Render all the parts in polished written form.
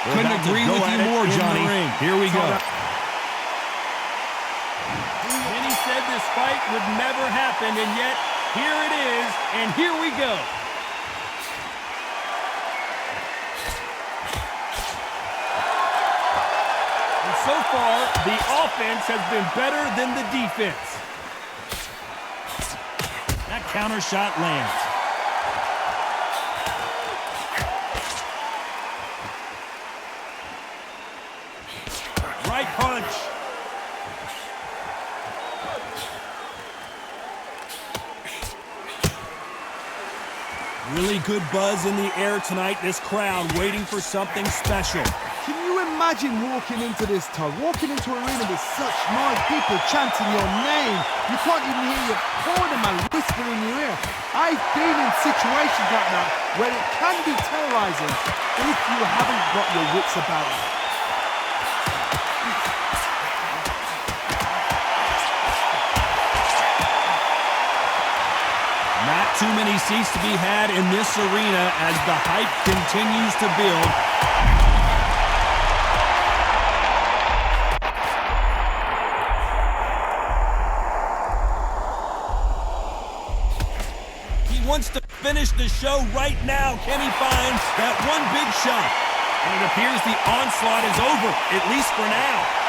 Couldn't agree with you more, Johnny. Here we go. Many said this fight would never happen, and yet here it is, and here we go. And so far, the offense has been better than the defense. That counter shot lands. Right punch. Really good buzz in the air tonight. This crowd waiting for something special. Can you imagine walking into this tug, walking into an arena with such noise, people chanting your name? You can't even hear your corner man whispering in your ear. I've been in situations like that where it can be terrorizing if you haven't got your wits about you. Not too many seats to be had in this arena as the hype continues to build. He wants to finish the show right now. Can he find that one big shot? And it appears the onslaught is over, at least for now.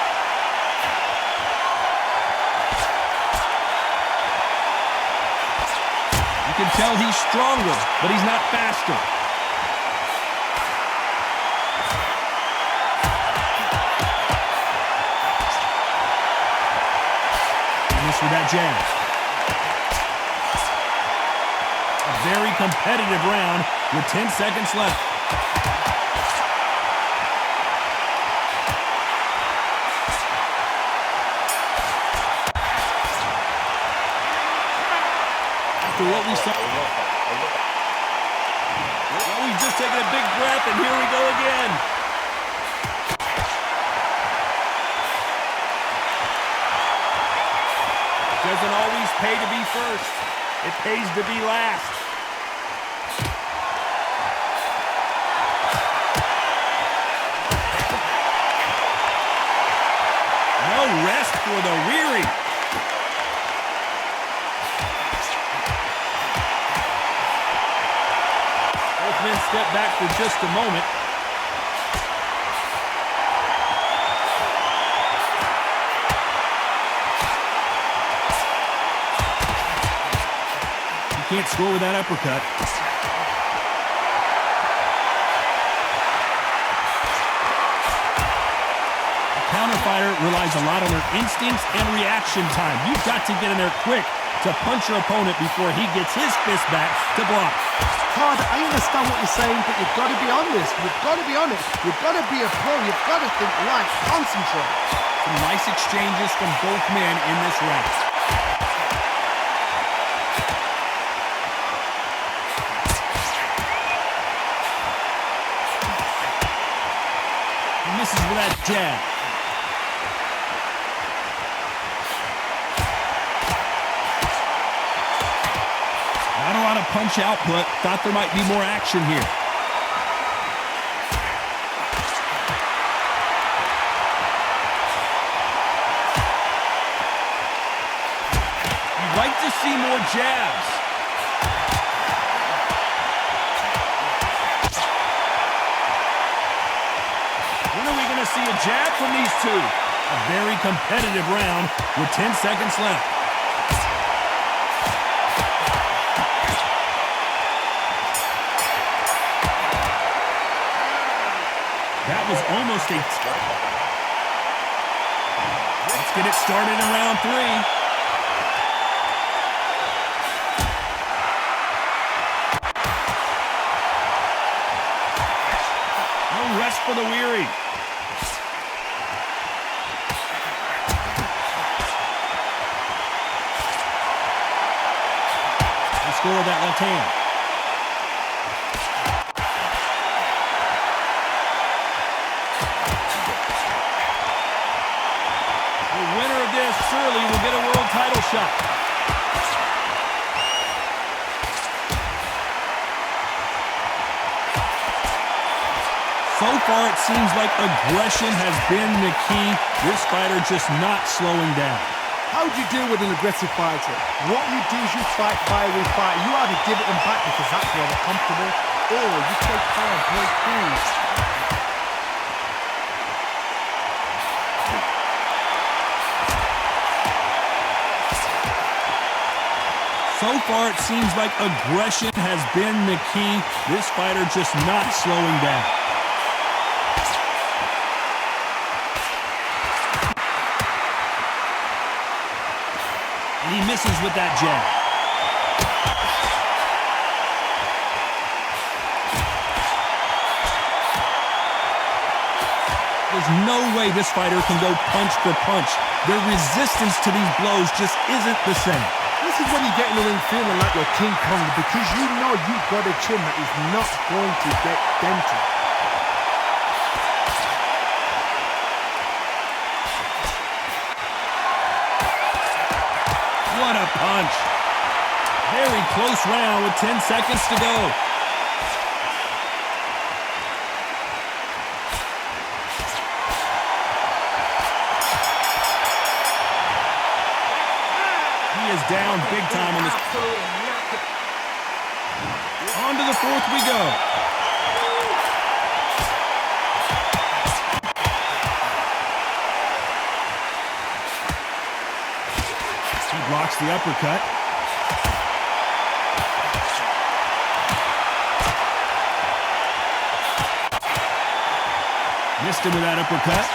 You can tell he's stronger, but he's not faster. Missed with that jab. A very competitive round with 10 seconds left. What we saw. Well, we've just taken a big breath, and here we go again. It doesn't always pay to be first. It pays to be last. No rest for the weary. Men step back for just a moment. You can't score with that uppercut. A counter fighter relies a lot on their instincts and reaction time. You've got to get in there quick to punch your opponent before he gets his fist back to block. Todd, I understand what you're saying, but you've got to be honest. You've got to be honest. You've got to be a pro. You've got to think right. Concentrate. Some nice exchanges from both men in this round. He misses with that jab. Not a lot of punch output. Thought there might be more action here. You'd like to see more jabs. When are we going to see a jab from these two? A very competitive round with 10 seconds left. That was almost a... Let's get it started in round 3. No rest for the weary. The score of that left hand. Surely will get a world title shot. So far, it seems like aggression has been the key. This fighter just not slowing down. How do you deal with an aggressive fighter? What you do is you fight fire with fire. You either give it them back because that's where they're comfortable, or you take time, break through. So far, it seems like aggression has been the key. This fighter just not slowing down. And he misses with that jab. There's no way this fighter can go punch for punch. Their resistance to these blows just isn't the same. This is when you get in the ring feeling like you're King Kong because you know you've got a chin that is not going to get dented. What a punch. Very close round with 10 seconds to go. He is down big time on this. On to the fourth we go. He blocks the uppercut. Missed him with that uppercut.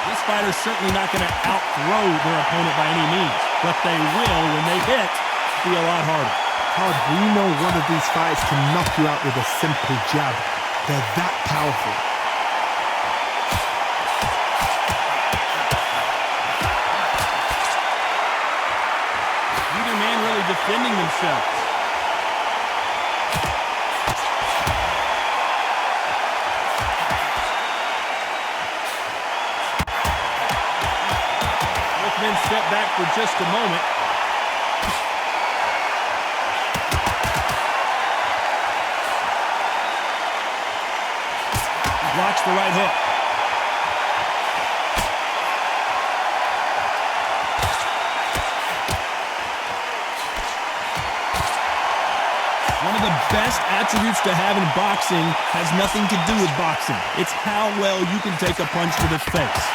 This fighter's certainly not going to outthrow their opponent by any means, but they will, when they hit, be a lot harder. Todd, we know one of these fighters can knock you out with a simple jab. They're that powerful. Neither man really defending themselves. Both men step back for just a moment. Blocks the right hook. One of the best attributes to have in boxing has nothing to do with boxing. It's how well you can take a punch to the face.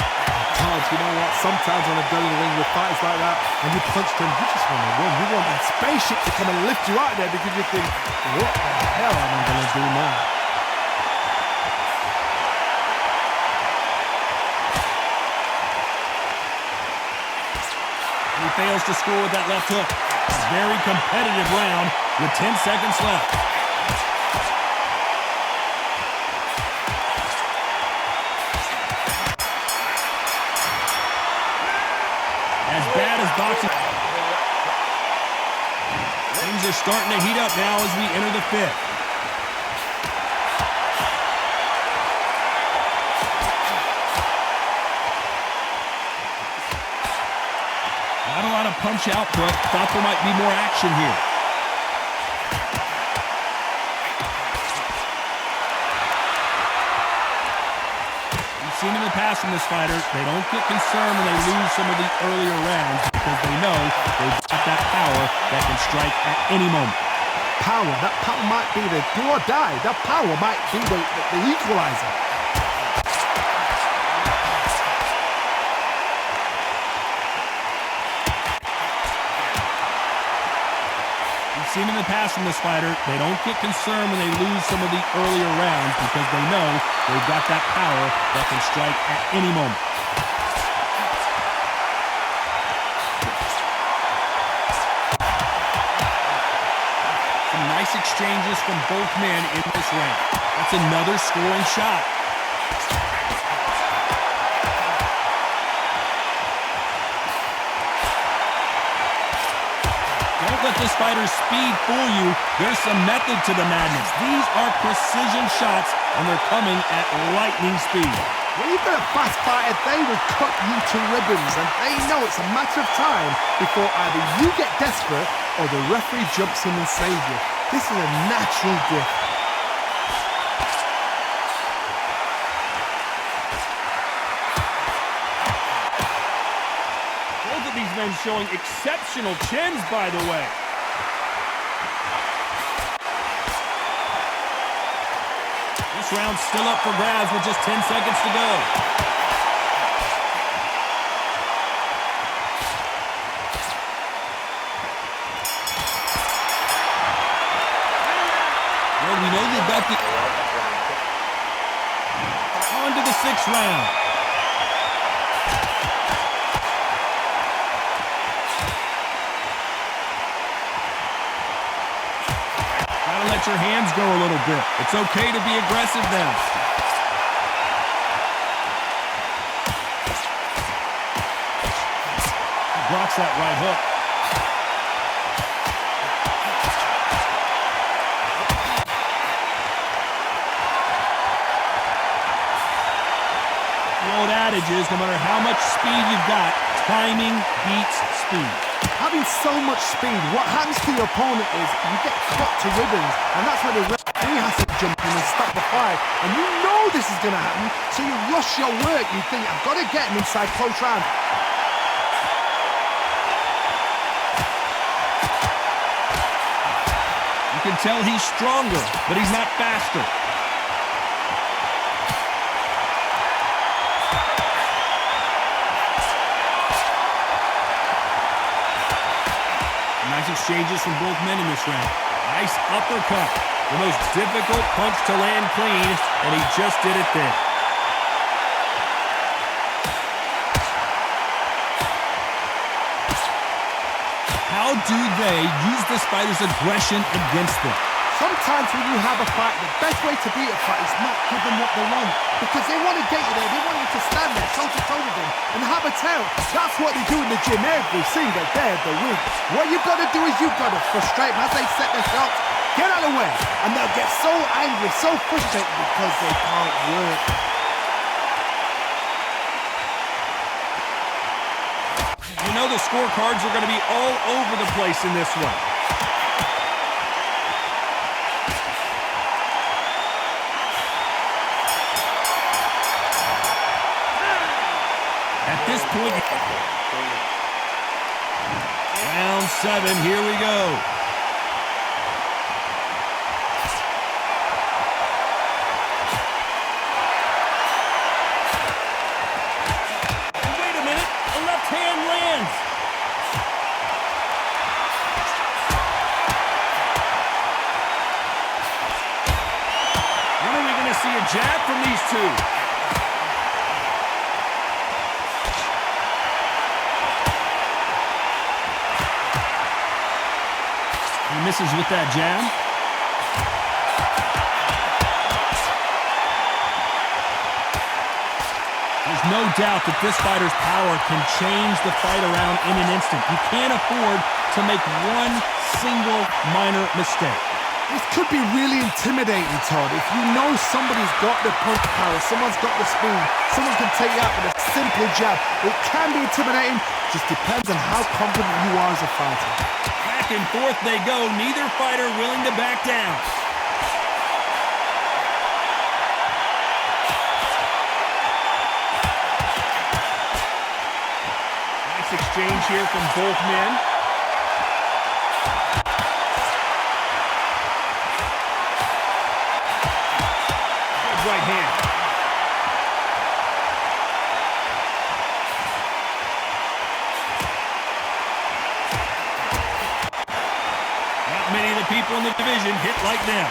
Todd, you know what? Sometimes when I go in the ring with fighters like that, and you punch them, you just want to win. You want that spaceship to come and lift you out there because you think, what the hell am I going to do now? He fails to score with that left hook. Very competitive round with 10 seconds left. As bad as boxing. Things are starting to heat up now as we enter the fifth. Not a lot of punch output. Thought there might be more action here. We've seen in the past from this fighter, they don't get concerned when they lose some of the earlier rounds because they know they've got that power that can strike at any moment. Power, that power might be the do or die. That power might be the equalizer. Seen in the past from this fighter, they don't get concerned when they lose some of the earlier rounds because they know they've got that power that can strike at any moment. Some nice exchanges from both men in this round. That's another scoring shot. Don't let this fighter's speed fool you. There's some method to the madness. These are precision shots, and they're coming at lightning speed. When you've got a fast fighter, they will cut you to ribbons, and they know it's a matter of time before either you get desperate or the referee jumps in and saves you. This is a natural gift. Both of these men showing exceptional chins, by the way. This round's still up for grabs with just 10 seconds to go. Well, we know they've got the... On to the 6th round. Let your hands go a little bit. It's okay to be aggressive now. Blocks that right hook. The old adage is, no matter how much speed you've got, timing beats speed. Having so much speed, what happens to your opponent is you get cut to ribbons, and that's where the referee has to jump in and stop the fight. And you know this is going to happen, so you rush your work. You think, I've got to get him inside close round. You can tell he's stronger, but he's not faster. Nice exchanges from both men in this round. Nice uppercut. The most difficult punch to land clean, and he just did it there. How do they use this fighter's aggression against them? Sometimes when you have a fight, the best way to beat a fight is not give them what they want. Because they want to get you there, they want you to stand there, toe-to-toe with them, and have a tail. That's what they do in the gym every single day of the week. What you've got to do is you've got to frustrate them as they set their shots, get out of the way, and they'll get so angry, so frustrated because they can't work. You know the scorecards are going to be all over the place in this one. At this point, round 7, here we go. Wait a minute, a left hand lands. When are we going to see a jab from these two? He misses with that jab. There's no doubt that this fighter's power can change the fight around in an instant. You can't afford to make one single minor mistake. This could be really intimidating, Todd. If you know somebody's got the punch power, someone's got the speed, someone can take you out with a simple jab. It can be intimidating, just depends on how confident you are as a fighter. Back and forth they go, neither fighter willing to back down. Nice exchange here from both men. Good right hand. Many of the people in the division hit like them.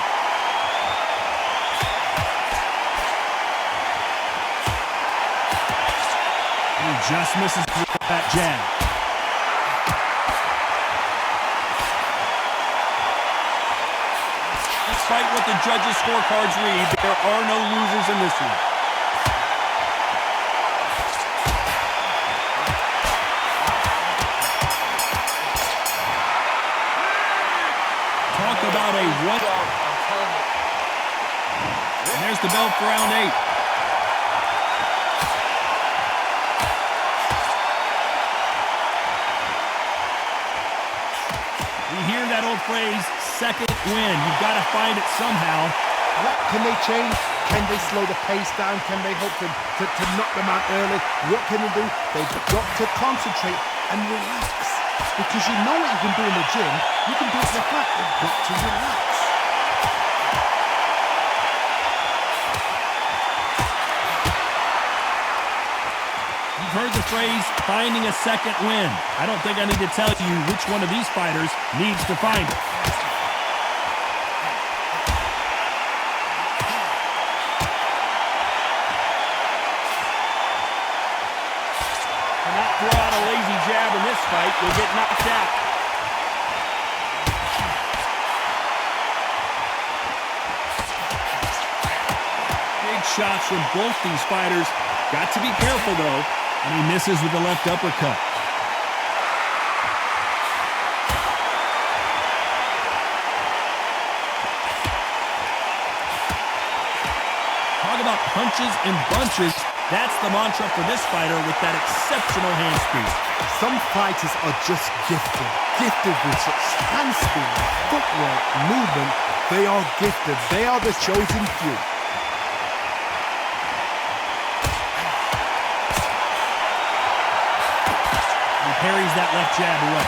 He just misses with that jab. Despite what the judges' scorecards read, there are no losers in this one. Talk about a one. And there's the bell for round 8. You hear that old phrase, second win. You've got to find it somehow. What can they change? Can they slow the pace down? Can they hope to knock them out early? What can they do? They've got to concentrate and relax. Because you know what you can do in the gym, you can do it in the flat. You've got to relax. You've heard the phrase, finding a second win. I don't think I need to tell you which one of these fighters needs to find it. Cannot throw out a lazy jab in this fight. You'll get knocked out. Big shots from both these fighters. Got to be careful, though. And he misses with the left uppercut. Talk about punches and bunches. That's the mantra for this fighter with that exceptional hand speed. Some fighters are just gifted. Gifted with such hand speed, footwork, movement. They are gifted. They are the chosen few. Parries that left jab away.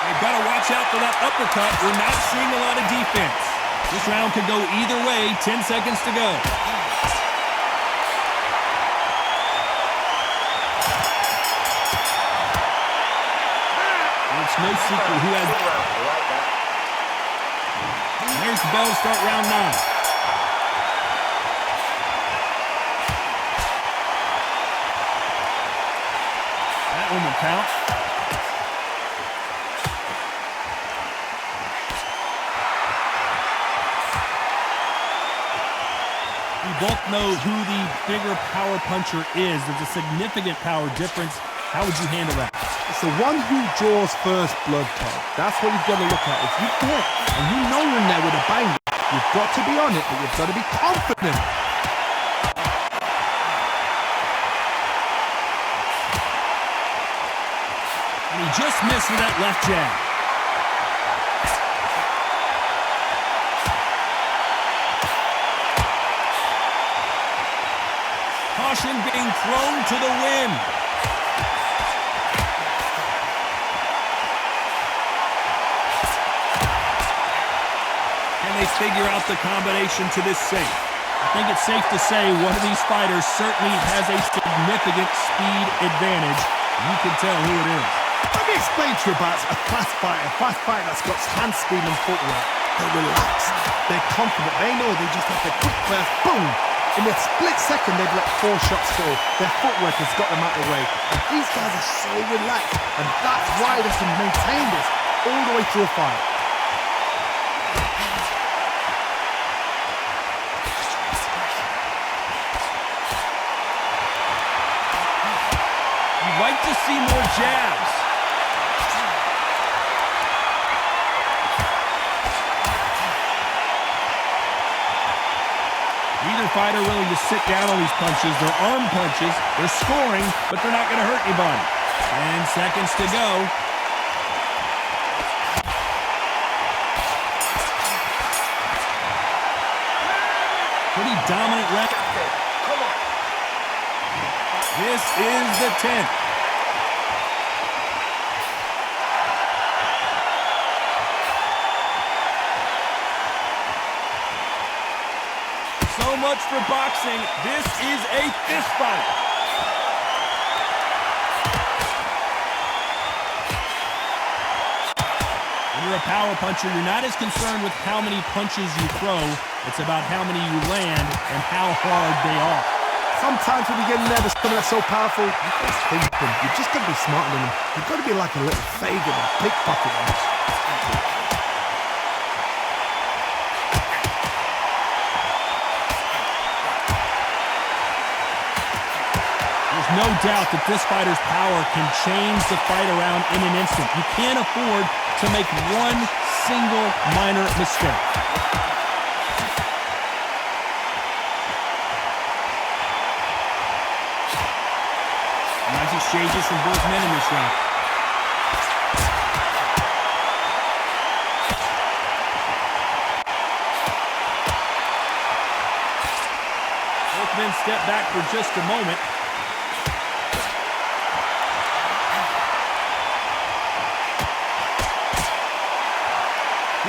They've got to watch out for that uppercut. We're not seeing a lot of defense. This round could go either way. 10 seconds to go. It's no secret who has... There's the bell to start round 9. That one will count. We both know who the bigger power puncher is. There's a significant power difference. How would you handle that? It's the one who draws first blood, Todd. That's what you've got to look at. If you do it and you know you're in there with a bang, you've got to be on it, but you've got to be confident. And he just missed with that left jab. Caution being thrown to the wind. They figure out the combination to this safe. I think it's safe to say one of these fighters certainly has a significant speed advantage. You can tell who it is. Let me explain to you about a fast fighter that's got hand speed and footwork. They're relaxed, they're confident, they know they just have the quick burst, boom! In a split second, they've let 4 shots fall. Their footwork has got them out of the way. And these guys are so relaxed, and that's why they can maintain this all the way through a fight. Like to see more jabs. Neither fighter willing to sit down on these punches. They're arm punches. They're scoring, but they're not going to hurt anybody. 10 seconds to go. Pretty dominant round. This is the 10th. So much for boxing. This is a fist fight. When you're a power puncher, you're not as concerned with how many punches you throw. It's about how many you land and how hard they are. Sometimes when you get nervous, something that's so powerful, you just think them. You just got to be smarter than them. You've got to be like a little Fagin and pickpocket them. There's no doubt that this fighter's power can change the fight around in an instant. You can't afford to make one single minor mistake. exchanges from both men in this round. Both men step back for just a moment.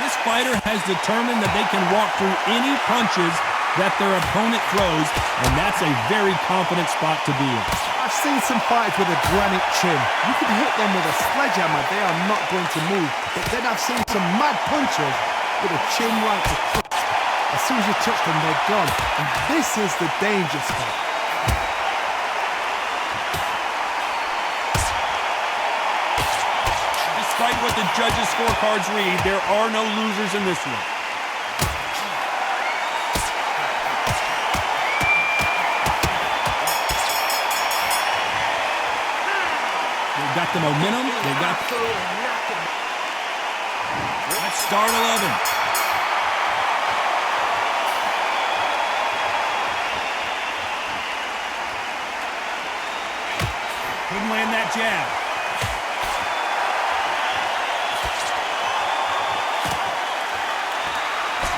This fighter has determined that they can walk through any punches that their opponent throws, and that's a very confident spot to be in. I've seen some fighters with a granite chin. You can hit them with a sledgehammer, they are not going to move. But then I've seen some mad punchers with a chin right to crisp. As soon as you touch them, they're gone. And this is the danger spot. Despite what the judges' scorecards read, there are no losers in this one. They've got the momentum. They've got... Let's start 11. Couldn't land that jab.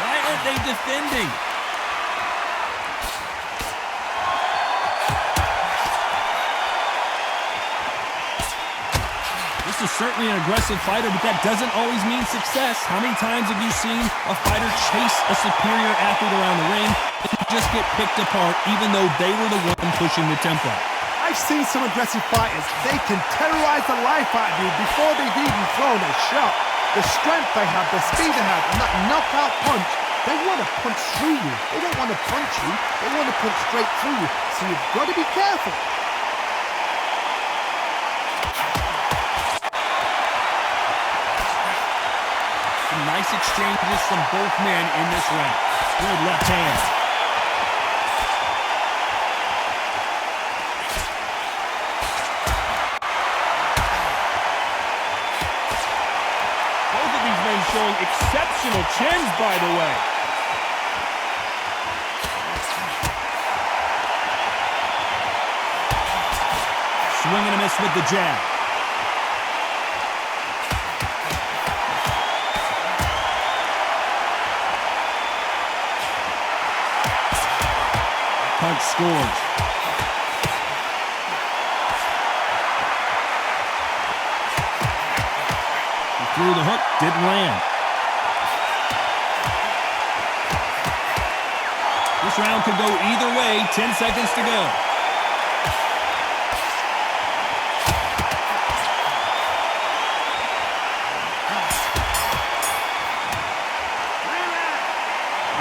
Why aren't they defending? This is certainly an aggressive fighter, but that doesn't always mean success. How many times have you seen a fighter chase a superior athlete around the ring and just get picked apart even though they were the one pushing the tempo? I've seen some aggressive fighters. They can terrorize the life out of you before they've even thrown a shot. The strength they have, the speed they have, and that knockout punch, they want to punch through you. They don't want to punch you. They want to punch straight through you. So you've got to be careful. Some nice exchanges from both men in this round. Good left hand. Both of these men showing exceptional chins, by the way. Swing and a miss with the jab. Punch scores. He threw the hook, didn't land. This round could go either way. 10 seconds to go.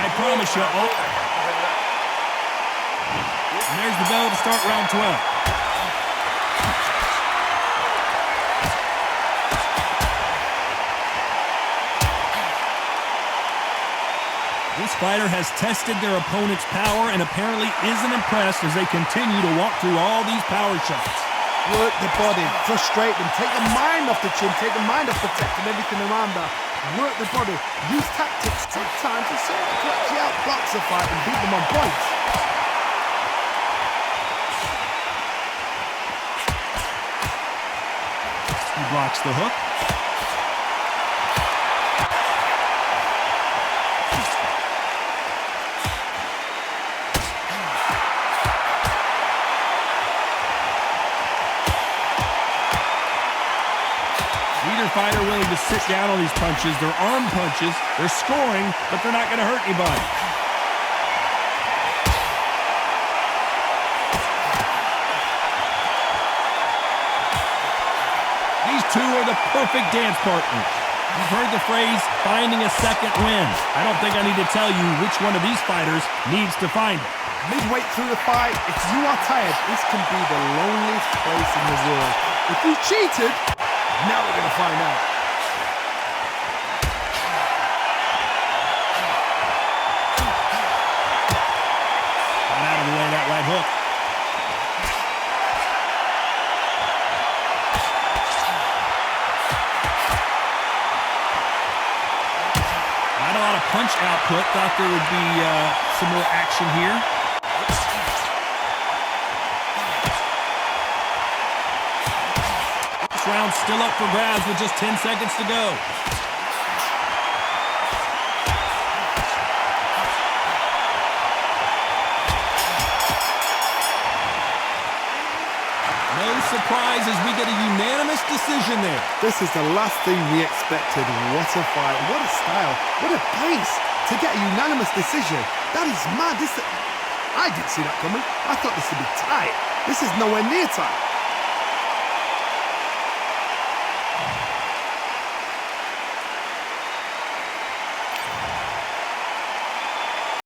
I promise you, and there's the bell to start round 12. This fighter has tested their opponent's power and apparently isn't impressed as they continue to walk through all these power shots. Work the body, frustrate them, take the mind off the chin, take the mind off the tech and everything around that. Work the body, use tactics, take time to actually outbox the fight and beat them on points. He blocks the hook. Neither fighter willing to sit down on these punches. They're arm punches. They're scoring, but they're not going to hurt anybody. These two are the perfect dance partners. You've heard the phrase, finding a second wind. I don't think I need to tell you which one of these fighters needs to find it. Midway through the fight, if you are tired, this can be the loneliest place in the world. If you cheated, now we're going to find out. Got out of the way of that right hook. Not a lot of punch output. Thought there would be some more action here. round still up for grabs with just 10 seconds to go. No surprise as we get a unanimous decision there. This is the last thing we expected. What a fight, what a style, what a pace to get a unanimous decision. That is mad. I didn't see that coming. I thought this would be tight. This is nowhere near tight.